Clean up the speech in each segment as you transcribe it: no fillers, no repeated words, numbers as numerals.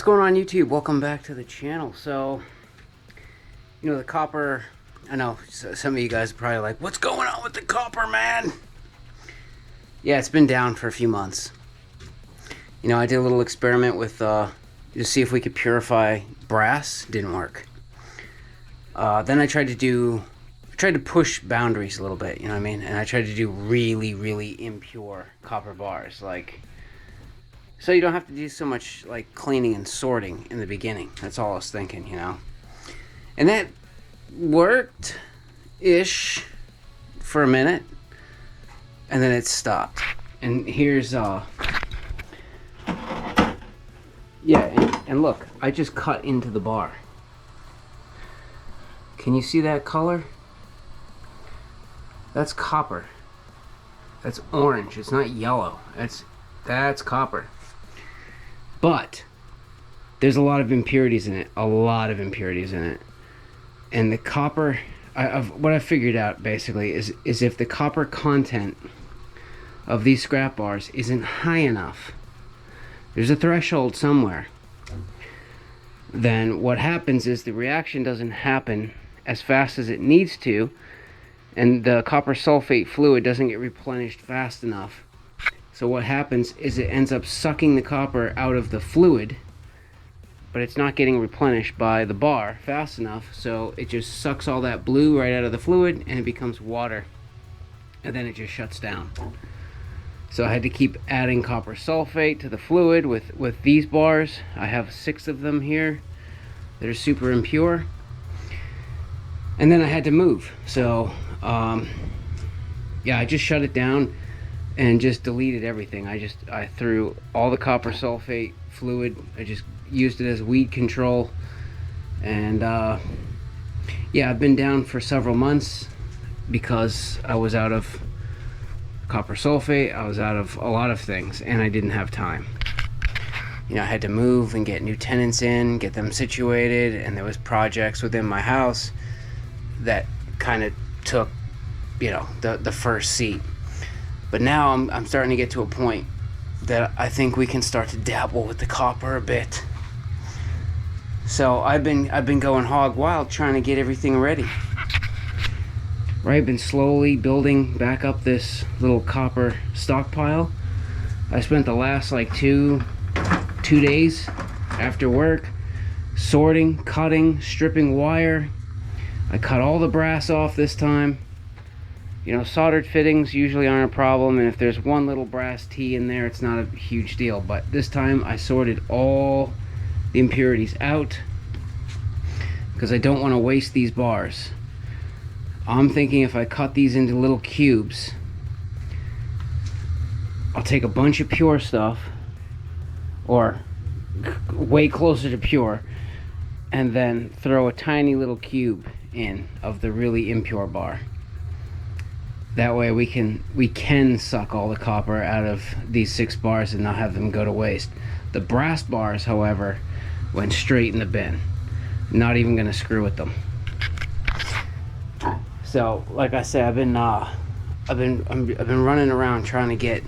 What's going on YouTube? Welcome back to the channel. So, the copper, I know some of you guys are probably like, what's going on with the copper, man? Yeah, it's been down for a few months. I did a little experiment with, to see if we could purify brass. Didn't work. Then I tried to push boundaries a little bit, you know what I mean? And I tried to do really, really impure copper bars, so you don't have to do so much cleaning and sorting in the beginning. That's all I was thinking, And that worked-ish for a minute, and then it stopped. And here's, yeah, and look, I just cut into the bar. Can you see that color? That's copper. That's orange. It's not yellow. That's copper. But there's a lot of impurities in it. And the copper, what I figured out basically is if the copper content of these scrap bars isn't high enough, there's a threshold somewhere, then what happens is the reaction doesn't happen as fast as it needs to, and the copper sulfate fluid doesn't get replenished fast enough. So what happens is it ends up sucking the copper out of the fluid, but it's not getting replenished by the bar fast enough, so it just sucks all that blue right out of the fluid and it becomes water, and then it just shuts down. So I had to keep adding copper sulfate to the fluid with these bars. I have 6 of them here that are super impure, and then I had to move. So yeah, I just shut it down and just deleted everything. I threw all the copper sulfate fluid. I just used it as weed control. And yeah, I've been down for several months because I was out of copper sulfate, I was out of a lot of things, and I didn't have time. I had to move and get new tenants in, get them situated, and there was projects within my house that kind of took the first seat. But now I'm starting to get to a point that I think we can start to dabble with the copper a bit. So I've been going hog wild trying to get everything ready. Right, been slowly building back up this little copper stockpile. I spent the last two days after work sorting, cutting, stripping wire. I cut all the brass off this time. Soldered fittings usually aren't a problem, and if there's one little brass T in there, it's not a huge deal. But this time I sorted all the impurities out because I don't want to waste these bars. I'm thinking if I cut these into little cubes, I'll take a bunch of pure stuff, or way closer to pure, and then throw a tiny little cube in of the really impure bar. That way we can suck all the copper out of these 6 bars and not have them go to waste. The brass bars, however, went straight in the bin. Not even gonna screw with them. So, like I said, I've been running around trying to get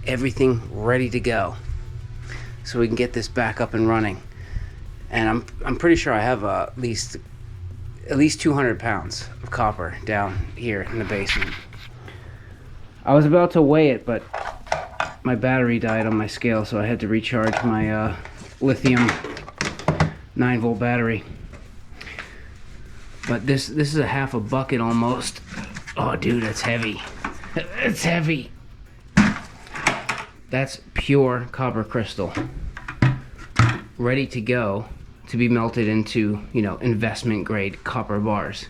everything ready to go, so we can get this back up and running. And I'm pretty sure I have at least 200 pounds of copper down here in the basement. I was about to weigh it, but my battery died on my scale, so I had to recharge my lithium 9-volt battery. But this is a half a bucket almost. Oh, dude, that's heavy. It's heavy. That's pure copper crystal, ready to go to be melted into, investment grade copper bars.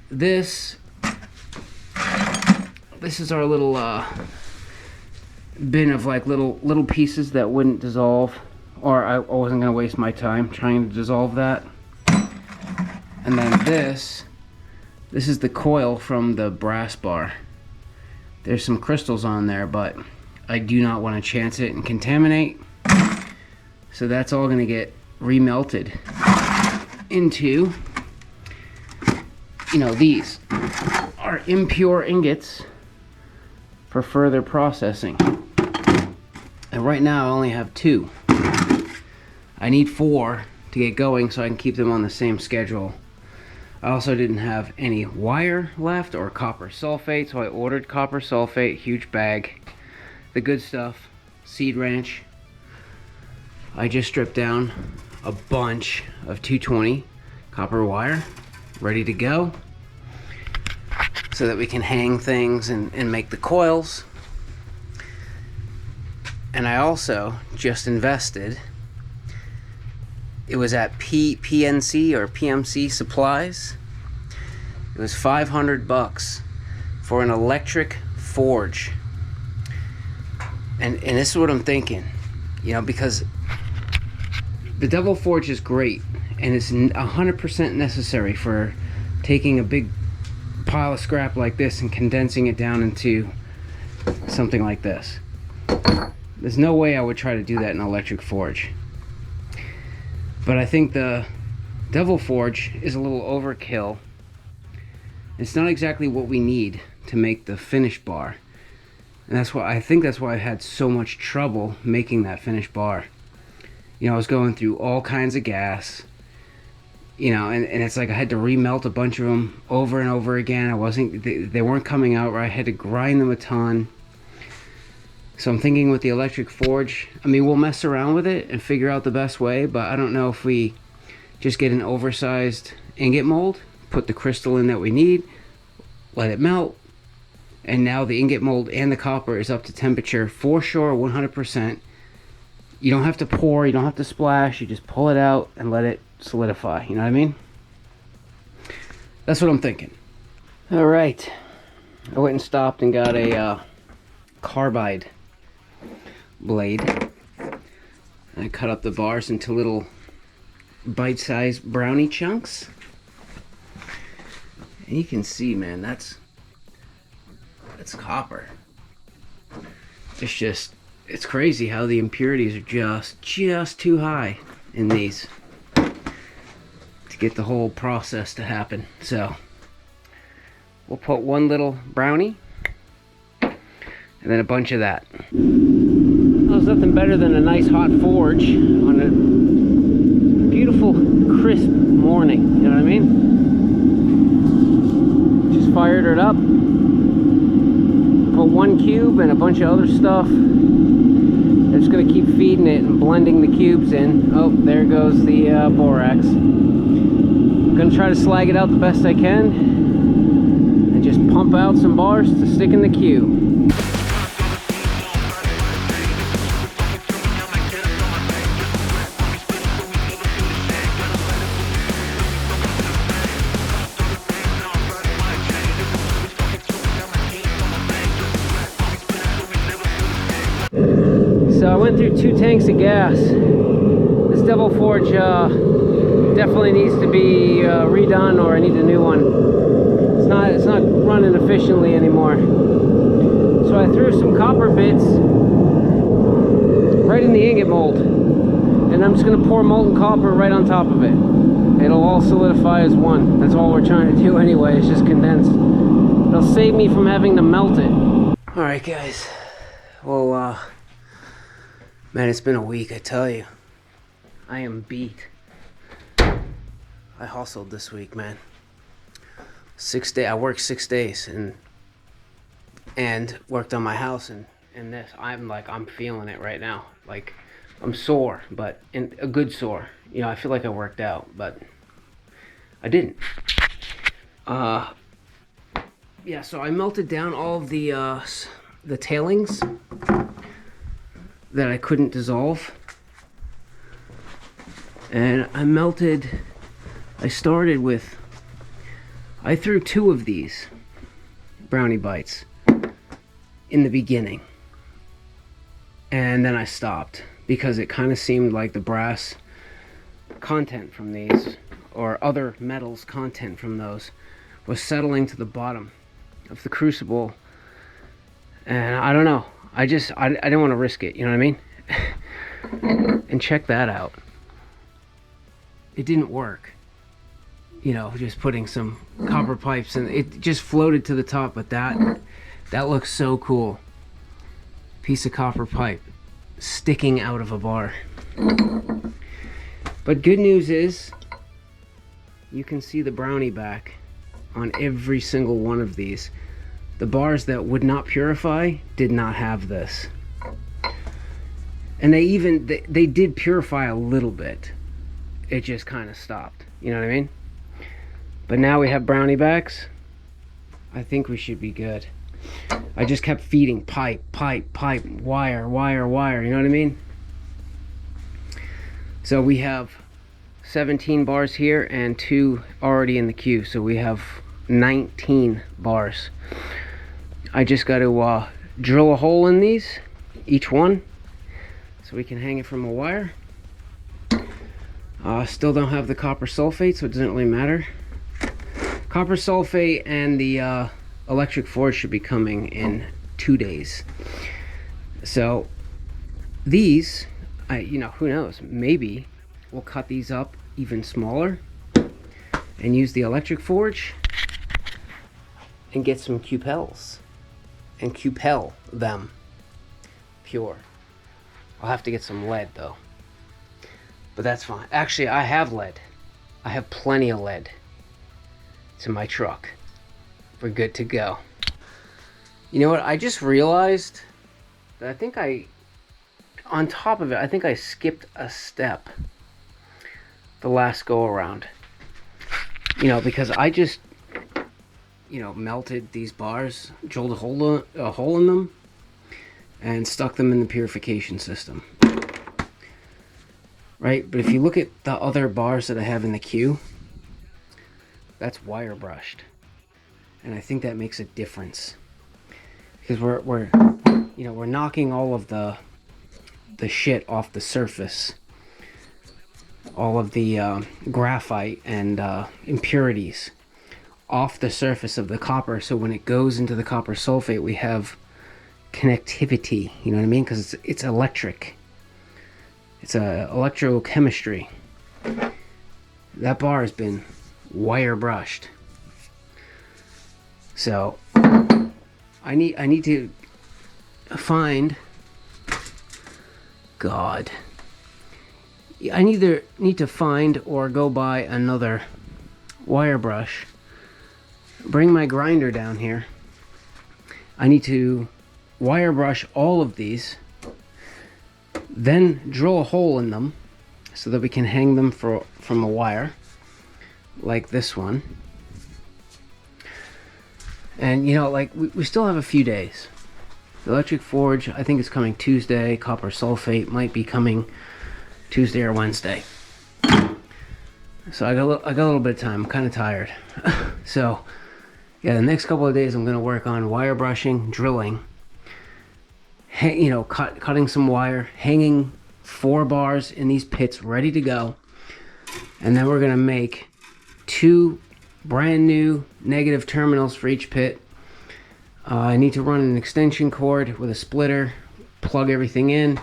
This is our little bin of little pieces that wouldn't dissolve, or I wasn't gonna waste my time trying to dissolve that. And then this is the coil from the brass bar. There's some crystals on there, but I do not want to chance it and contaminate. So that's all going to get remelted into, these are impure ingots for further processing. And right now I only have 2. I need 4 to get going so I can keep them on the same schedule. I also didn't have any wire left or copper sulfate, so I ordered copper sulfate, huge bag. The good stuff, Seed Ranch. I just stripped down a bunch of 220 copper wire, ready to go, so that we can hang things and make the coils. And I also just invested, it was at PNC or PMC Supplies. It was $500 for an electric forge. And this is what I'm thinking, you know, because the Devil Forge is great and it's 100% necessary for taking a big pile of scrap like this and condensing it down into something like this. There's no way I would try to do that in an electric forge. But I think the Devil Forge is a little overkill. It's not exactly what we need to make the finish bar. And that's why I think that's why I had so much trouble making that finished bar. You know, I was going through all kinds of gas, you know, and it's like I had to remelt a bunch of them over and over again. They weren't coming out right. I had to grind them a ton. So I'm thinking with the electric forge, I mean, we'll mess around with it and figure out the best way, but I don't know if we just get an oversized ingot mold, put the crystal in that we need, let it melt, and now the ingot mold and the copper is up to temperature for sure, 100%. You don't have to pour, you don't have to splash, you just pull it out and let it solidify, you know what I mean? That's what I'm thinking. All right, I went and stopped and got a carbide blade. I cut up the bars into little bite-sized brownie chunks. And you can see, man, that's copper. It's crazy how the impurities are just too high in these to get the whole process to happen. So we'll put one little brownie and then a bunch of that. There's nothing better than a nice hot forge on a beautiful crisp morning, you know what I mean? Just fired it up, put 1 cube and a bunch of other stuff. I'm just going to keep feeding it and blending the cubes in. Oh, there goes the borax. I'm going to try to slag it out the best I can and just pump out some bars to stick in the cube. So I went through 2 tanks of gas. This Devil Forge definitely needs to be redone, or I need a new one. It's not running efficiently anymore. So I threw some copper bits right in the ingot mold, and I'm just going to pour molten copper right on top of it. It'll all solidify as one. That's all we're trying to do anyway. It's just condensed. It'll save me from having to melt it. All right, guys. Well, man, it's been a week, I tell you. I am beat. I hustled this week, man. 6 days. I worked 6 days and worked on my house and this. I'm feeling it right now. Like, I'm sore, but in a good sore. You know, I feel like I worked out, but I didn't. Yeah, so I melted down all of the tailings that I couldn't dissolve, and I started with, I threw 2 of these brownie bites in the beginning, and then I stopped because it kind of seemed like the brass content from these, or other metals content from those, was settling to the bottom of the crucible, and I don't know, I didn't want to risk it, you know what I mean? And check that out. It didn't work. You know, just putting some copper pipes and it just floated to the top, but that looks so cool. Piece of copper pipe. sticking out of a bar. But good news is you can see the brownie back on every single one of these. The bars that would not purify did not have this. And they did purify a little bit. It just kind of stopped. You know what I mean? But now we have brownie backs. I think we should be good. I just kept feeding pipe, wire, wire. You know what I mean? So we have 17 bars here and 2 already in the queue. So we have 19 bars. I just got to drill a hole in these, each one, so we can hang it from a wire. Still don't have the copper sulfate, so it doesn't really matter. Copper sulfate and the electric forge should be coming in 2 days. So these, you know, who knows? Maybe we'll cut these up even smaller and use the electric forge and get some cupels and cupel them pure. I'll have to get some lead though, but that's fine. Actually, I have lead. I have plenty of lead. It's in my truck. We're good to go. You know what? I just realized that I think on top of it, I think I skipped a step the last go around. You know, because I just, you know, melted these bars, drilled a hole in them, and stuck them in the purification system. Right? But if you look at the other bars that I have in the queue, that's wire brushed. And I think that makes a difference. Because we're knocking all of the shit off the surface. All of the graphite and impurities off the surface of the copper, so when it goes into the copper sulfate we have connectivity, you know what I mean? Because it's electric. It's a electrochemistry. That bar has been wire brushed. So I need to find God. I either need to find or go buy another wire brush. Bring my grinder down here. I need to wire brush all of these, then drill a hole in them so that we can hang them from a wire like this one. And you know, like we still have a few days. The electric forge, I think, is coming Tuesday. Copper sulfate might be coming Tuesday or Wednesday. So I got a little bit of time. I'm kind of tired. So yeah, the next couple of days I'm going to work on wire brushing, drilling, you know, cutting some wire, hanging 4 bars in these pits ready to go. And then we're going to make 2 brand new negative terminals for each pit. I need to run an extension cord with a splitter, plug everything in,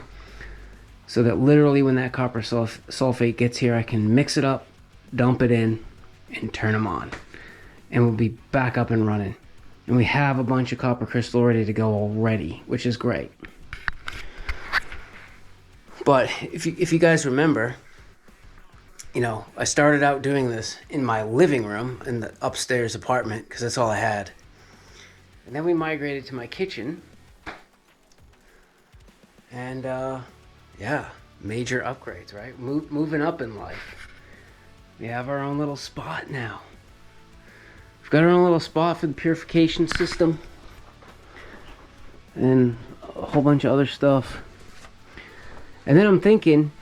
so that literally when that copper sulfate gets here, I can mix it up, dump it in, and turn them on. And we'll be back up and running. And we have a bunch of copper crystal ready to go already, which is great. But if you guys remember, you know, I started out doing this in my living room in the upstairs apartment because that's all I had. And then we migrated to my kitchen. And yeah, major upgrades, right? Moving up in life. We have our own little spot now. We've got our own little spot for the purification system. And a whole bunch of other stuff. And then I'm thinking,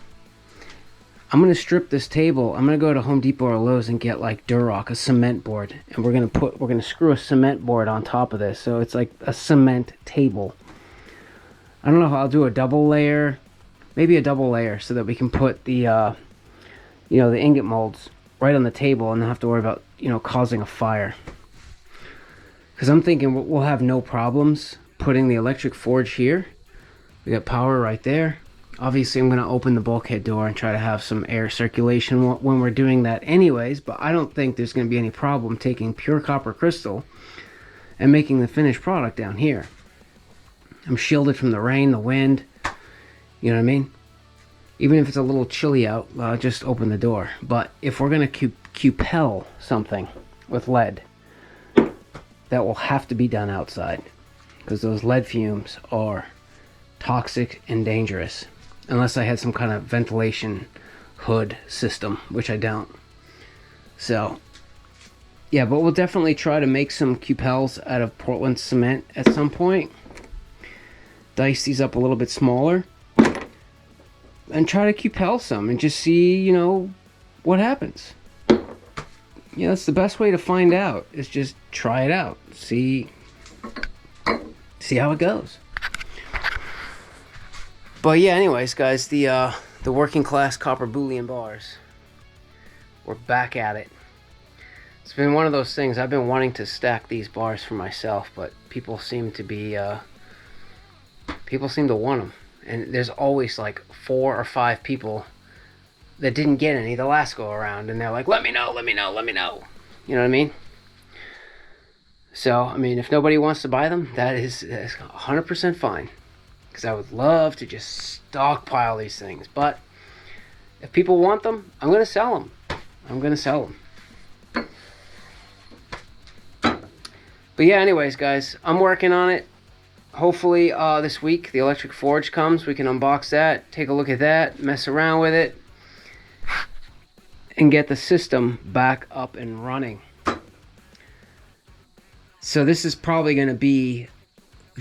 I'm going to strip this table. I'm going to go to Home Depot or Lowe's and get like Durock, a cement board. And we're going to screw a cement board on top of this. So it's like a cement table. I don't know how I'll do a double layer. Maybe a double layer so that we can put the, you know, the ingot molds right on the table and not have to worry about, you know, causing a fire. Because I'm thinking we'll have no problems putting the electric forge here. We got power right there. Obviously, I'm going to open the bulkhead door and try to have some air circulation when we're doing that anyways, but I don't think there's going to be any problem taking pure copper crystal and making the finished product down here. I'm shielded from the rain, the wind. You know what I mean? Even if it's a little chilly out, just open the door. But if we're going to cupel something with lead, that will have to be done outside, because those lead fumes are toxic and dangerous, unless I had some kind of ventilation hood system, which I don't. So yeah, but we'll definitely try to make some cupels out of Portland cement at some point. Dice these up a little bit smaller and try to cupel some and just see, you know, what happens. Yeah, that's the best way to find out, is just try it out. See how it goes. But yeah, anyways, guys, the working class copper bullion bars. We're back at it. It's been one of those things. I've been wanting to stack these bars for myself, but people seem to want them. And there's always like 4 or 5 people that didn't get any the last go around, and they're like, let me know. You know what I mean? So, I mean, if nobody wants to buy them, that's 100% fine. Because I would love to just stockpile these things. But if people want them, I'm going to sell them. But yeah, anyways, guys, I'm working on it. Hopefully this week the electric forge comes. We can unbox that, take a look at that, mess around with it, and get the system back up and running. So this is probably going to be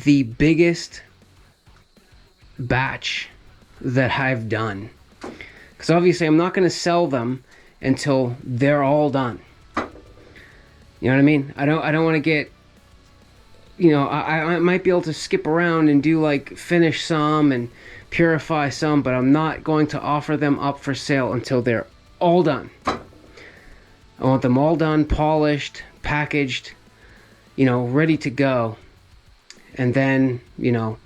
the biggest batch that I've done, because obviously I'm not going to sell them until they're all done. You know what I mean? I don't want to get, you know, I might be able to skip around and do like finish some and purify some, but I'm not going to offer them up for sale until they're all done. I want them all done, polished, packaged, you know, ready to go. And then, you know,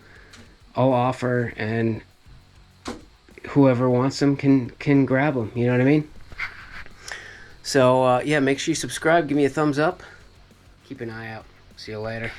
I'll offer, and whoever wants them can grab them. You know what I mean? So yeah, make sure you subscribe, give me a thumbs up, keep an eye out. See you later.